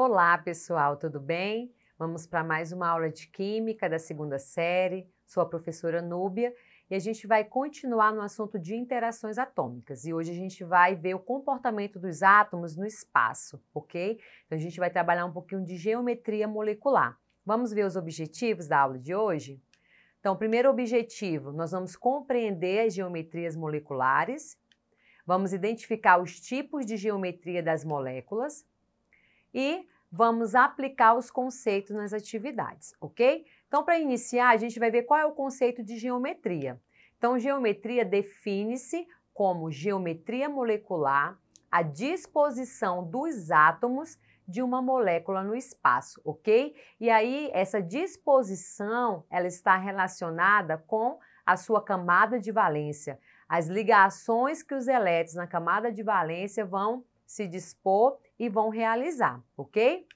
Olá, pessoal, tudo bem? Vamos para mais uma aula de Química da segunda série. Sou a professora Núbia e a gente vai continuar no assunto de interações atômicas. E hoje a gente vai ver o comportamento dos átomos no espaço, ok? Então a gente vai trabalhar um pouquinho de geometria molecular. Vamos ver os objetivos da aula de hoje? Então, o primeiro objetivo, nós vamos compreender as geometrias moleculares, vamos identificar os tipos de geometria das moléculas e vamos aplicar os conceitos nas atividades, ok? Então, para iniciar, a gente vai ver qual é o conceito de geometria. Então, geometria define-se como geometria molecular, a disposição dos átomos de uma molécula no espaço, ok? E aí, essa disposição, ela está relacionada com a sua camada de valência, as ligações que os elétrons na camada de valência vão se dispor e vão realizar, ok?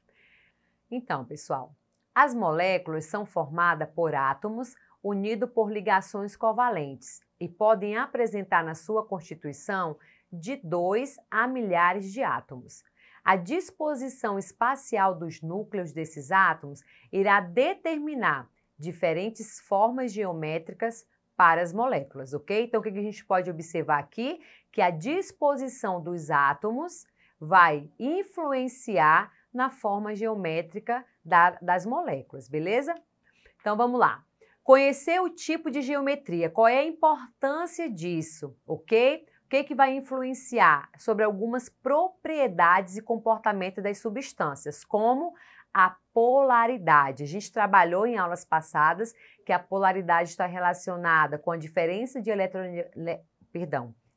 Então, pessoal, as moléculas são formadas por átomos unidos por ligações covalentes e podem apresentar na sua constituição de 2 a milhares de átomos. A disposição espacial dos núcleos desses átomos irá determinar diferentes formas geométricas para as moléculas, ok? Então, o que a gente pode observar aqui? Que a disposição dos átomos vai influenciar na forma geométrica das moléculas, beleza? Então, vamos lá. Conhecer o tipo de geometria, qual é a importância disso, ok? O que vai influenciar sobre algumas propriedades e comportamento das substâncias, como a polaridade. A gente trabalhou em aulas passadas que a polaridade está relacionada com a diferença de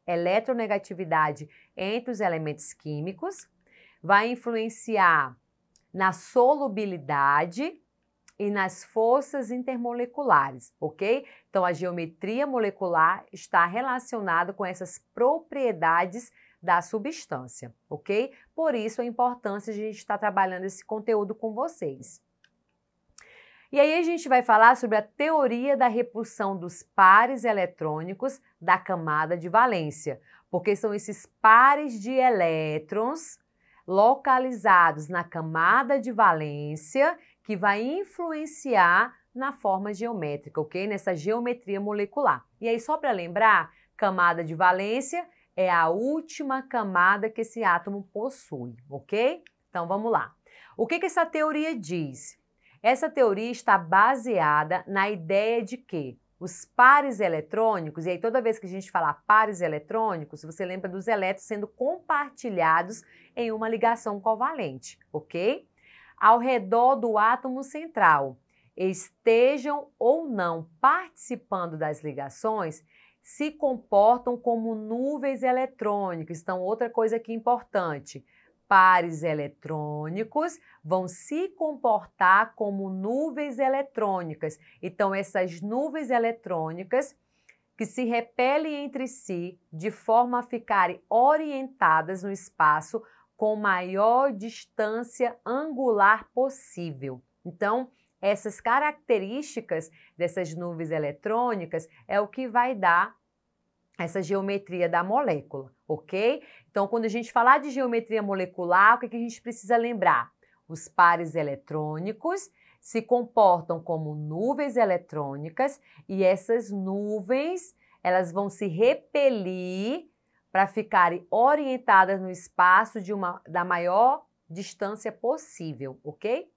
eletronegatividade entre os elementos químicos, vai influenciar na solubilidade e nas forças intermoleculares, ok? Então, a geometria molecular está relacionada com essas propriedades da substância, ok? Por isso, a importância de a gente estar trabalhando esse conteúdo com vocês. E aí, a gente vai falar sobre a teoria da repulsão dos pares eletrônicos da camada de valência, porque são esses pares de elétrons localizados na camada de valência que vai influenciar na forma geométrica, ok? Nessa geometria molecular. E aí, só para lembrar, camada de valência é a última camada que esse átomo possui, ok? Então, vamos lá. O que essa teoria diz? Essa teoria está baseada na ideia de que os pares eletrônicos, e aí toda vez que a gente falar pares eletrônicos, você lembra dos elétrons sendo compartilhados em uma ligação covalente, ok? Ao redor do átomo central, estejam ou não participando das ligações, se comportam como nuvens eletrônicas. Então, outra coisa aqui importante, pares eletrônicos vão se comportar como nuvens eletrônicas. Então, essas nuvens eletrônicas que se repelem entre si de forma a ficarem orientadas no espaço com maior distância angular possível. Então, essas características dessas nuvens eletrônicas é o que vai dar essa geometria da molécula, ok? Então, quando a gente falar de geometria molecular, o que a gente precisa lembrar? Os pares eletrônicos se comportam como nuvens eletrônicas e essas nuvens, elas vão se repelir para ficarem orientadas no espaço da maior distância possível, ok?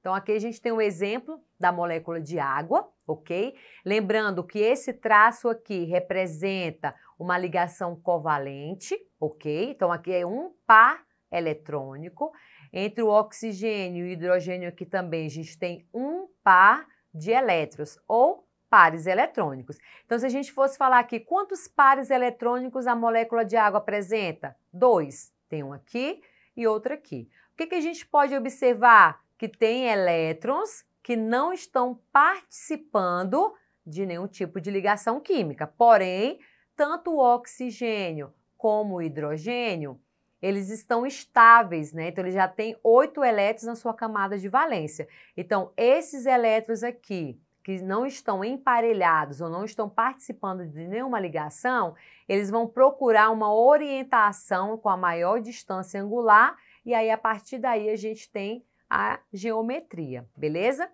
Então, aqui a gente tem um exemplo da molécula de água, ok? Lembrando que esse traço aqui representa uma ligação covalente, ok? Então, aqui é um par eletrônico. Entre o oxigênio e o hidrogênio aqui também a gente tem um par de elétrons, ou pares eletrônicos. Então, se a gente fosse falar aqui, quantos pares eletrônicos a molécula de água apresenta? 2. Tem um aqui e outro aqui. O que a gente pode observar? Que tem elétrons que não estão participando de nenhum tipo de ligação química. Porém, tanto o oxigênio como o hidrogênio, eles estão estáveis, né? Então, ele já tem 8 elétrons na sua camada de valência. Então, esses elétrons aqui, que não estão emparelhados ou não estão participando de nenhuma ligação, eles vão procurar uma orientação com a maior distância angular e aí a partir daí a gente tem a geometria, beleza?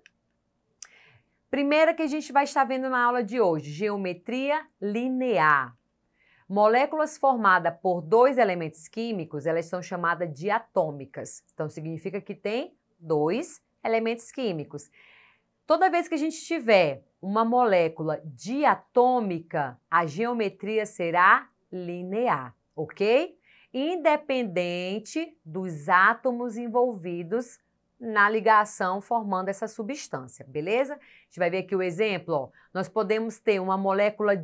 Primeira que a gente vai estar vendo na aula de hoje, geometria linear. Moléculas formadas por dois elementos químicos, elas são chamadas diatômicas. Então, significa que tem dois elementos químicos. Toda vez que a gente tiver uma molécula diatômica, a geometria será linear, ok? Independente dos átomos envolvidos na ligação formando essa substância, beleza? A gente vai ver aqui o exemplo, ó. Nós podemos ter uma molécula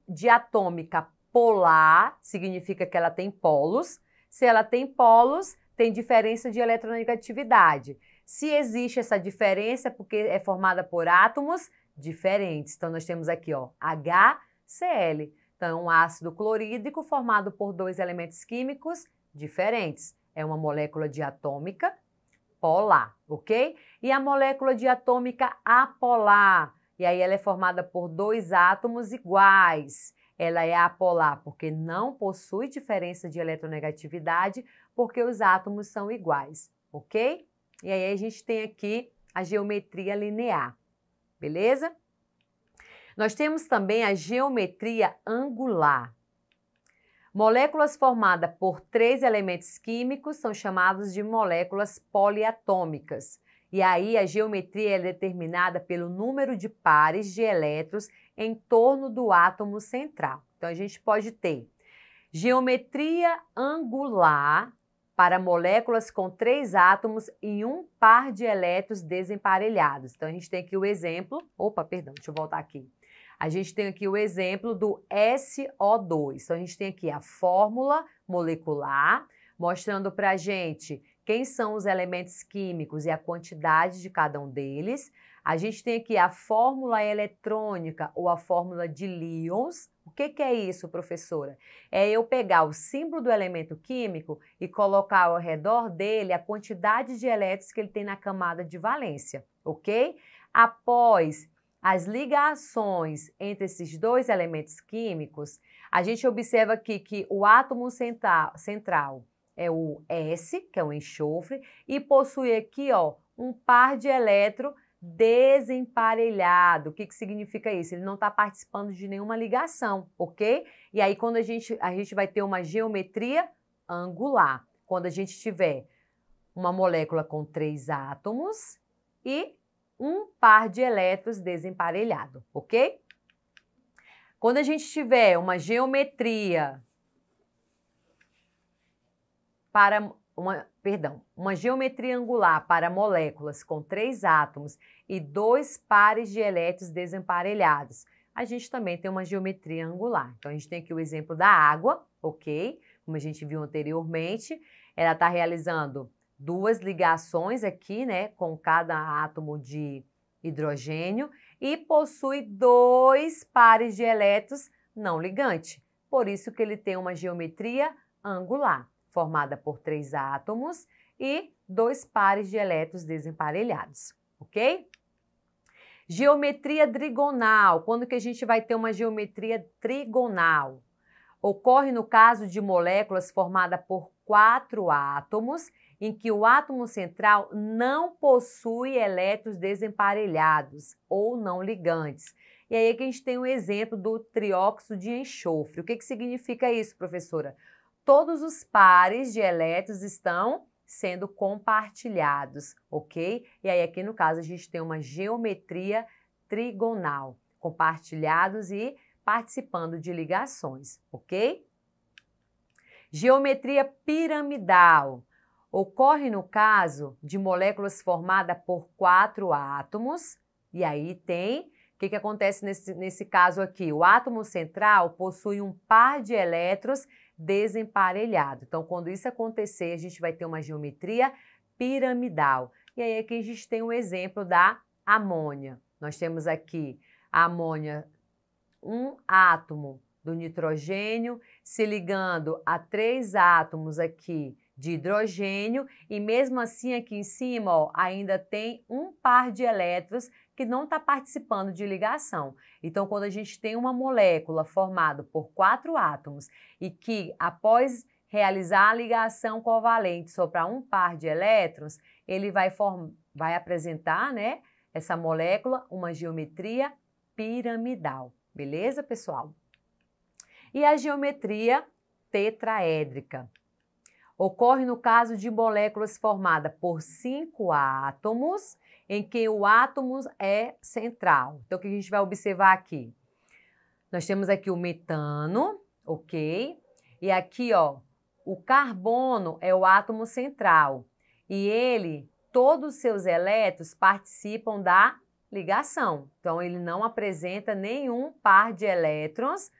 diatômica polar, significa que ela tem polos. Se ela tem polos, tem diferença de eletronegatividade. Se existe essa diferença, porque é formada por átomos diferentes. Então, nós temos aqui, ó, HCl. Então, é um ácido clorídrico formado por dois elementos químicos diferentes. É uma molécula diatômica polar, ok? E a molécula diatômica apolar, e aí ela é formada por dois átomos iguais. Ela é apolar porque não possui diferença de eletronegatividade, porque os átomos são iguais, ok? E aí a gente tem aqui a geometria linear, beleza? Nós temos também a geometria angular. Moléculas formadas por três elementos químicos são chamadas de moléculas poliatômicas. E aí a geometria é determinada pelo número de pares de elétrons em torno do átomo central. Então a gente pode ter geometria angular para moléculas com três átomos e um par de elétrons desemparelhados. Então a gente tem aqui o exemplo, deixa eu voltar aqui. A gente tem aqui o exemplo do SO2. Então, a gente tem aqui a fórmula molecular, mostrando para a gente quem são os elementos químicos e a quantidade de cada um deles. A gente tem aqui a fórmula eletrônica ou a fórmula de Lyons. O que é isso, professora? É eu pegar o símbolo do elemento químico e colocar ao redor dele a quantidade de elétrons que ele tem na camada de valência, ok? Após as ligações entre esses dois elementos químicos, a gente observa aqui que o átomo central é o S, que é o enxofre, e possui aqui, ó, um par de elétrons desemparelhado. O que significa isso? Ele não está participando de nenhuma ligação, ok? E aí, quando a gente vai ter uma geometria angular, quando a gente tiver uma molécula com três átomos e um par de elétrons desemparelhado, ok? Quando a gente tiver uma geometria uma geometria angular para moléculas com três átomos e dois pares de elétrons desemparelhados, a gente também tem uma geometria angular. Então, a gente tem aqui o exemplo da água, ok? Como a gente viu anteriormente, ela está realizando duas ligações aqui, né, com cada átomo de hidrogênio e possui dois pares de elétrons não ligantes. Por isso que ele tem uma geometria angular, formada por três átomos e dois pares de elétrons desemparelhados, ok? Geometria trigonal. Quando que a gente vai ter uma geometria trigonal? Ocorre no caso de moléculas formadas por quatro átomos, em que o átomo central não possui elétrons desemparelhados ou não ligantes. E aí é que a gente tem um exemplo do trióxido de enxofre. O que significa isso, professora? Todos os pares de elétrons estão sendo compartilhados, ok? E aí aqui no caso a gente tem uma geometria trigonal, compartilhados e participando de ligações, ok? Geometria piramidal. Ocorre no caso de moléculas formadas por quatro átomos, e aí tem, o que acontece nesse caso aqui? O átomo central possui um par de elétrons desemparelhado. Então, quando isso acontecer, a gente vai ter uma geometria piramidal. E aí aqui a gente tem um exemplo da amônia. Nós temos aqui a amônia, um átomo do nitrogênio se ligando a três átomos aqui de hidrogênio e mesmo assim aqui em cima, ó, ainda tem um par de elétrons que não está participando de ligação. Então, quando a gente tem uma molécula formada por quatro átomos e que após realizar a ligação covalente só para um par de elétrons, ele vai apresentar, né, essa molécula, uma geometria piramidal. Beleza, pessoal? E a geometria tetraédrica ocorre no caso de moléculas formadas por 5 átomos, em que o átomo é central. Então, o que a gente vai observar aqui? Nós temos aqui o metano, ok? E aqui, ó, o carbono é o átomo central. E ele, todos os seus elétrons participam da ligação. Então, ele não apresenta nenhum par de elétrons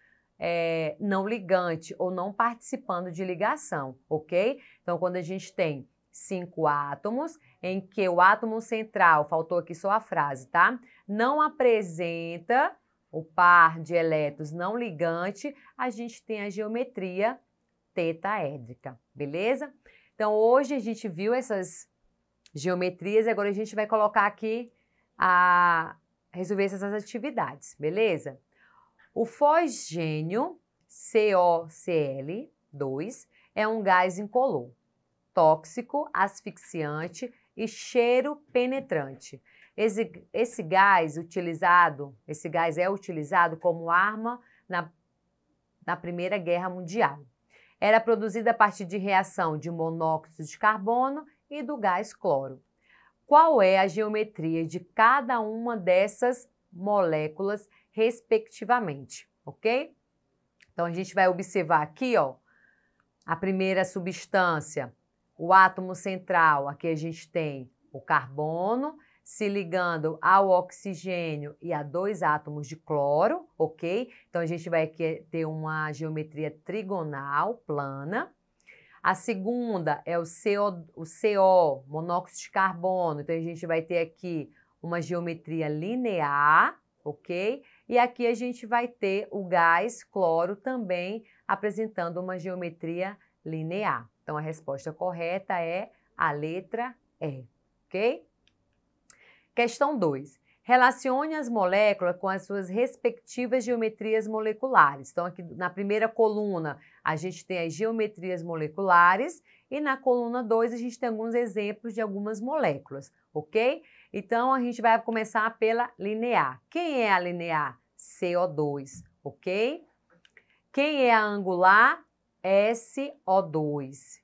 não ligante ou não participando de ligação, ok? Então, quando a gente tem 5 átomos, em que o átomo central, faltou aqui só a frase, tá? Não apresenta o par de elétrons não ligante, a gente tem a geometria tetaédrica, beleza? Então, hoje a gente viu essas geometrias e agora a gente vai colocar aqui resolver essas atividades, beleza? O fosgênio, COCl2, é um gás incolor, tóxico, asfixiante e cheiro penetrante. Esse gás é utilizado como arma na Primeira Guerra Mundial. Era produzido a partir de reação de monóxido de carbono e do gás cloro. Qual é a geometria de cada uma dessas moléculas, respectivamente, ok? Então, a gente vai observar aqui, ó, a primeira substância, o átomo central, aqui a gente tem o carbono se ligando ao oxigênio e a 2 átomos de cloro, ok? Então, a gente vai aqui ter uma geometria trigonal, plana. A segunda é o CO, monóxido de carbono, então a gente vai ter aqui uma geometria linear, ok? E aqui a gente vai ter o gás cloro também apresentando uma geometria linear. Então, a resposta correta é a letra E, ok? Questão 2. Relacione as moléculas com as suas respectivas geometrias moleculares. Então, aqui na primeira coluna, a gente tem as geometrias moleculares e na coluna 2, a gente tem alguns exemplos de algumas moléculas, ok? Então, a gente vai começar pela linear. Quem é a linear? CO2, ok? Quem é a angular? SO2.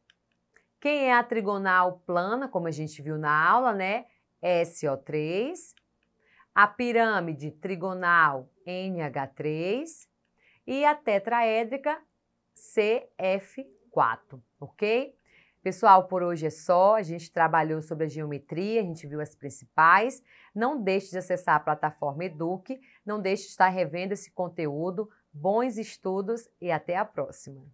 Quem é a trigonal plana, como a gente viu na aula, né? SO3. A pirâmide trigonal NH3 e a tetraédrica CF4, ok? Pessoal, por hoje é só. A gente trabalhou sobre a geometria, a gente viu as principais. Não deixe de acessar a plataforma Eduque, não deixe de estar revendo esse conteúdo. Bons estudos e até a próxima!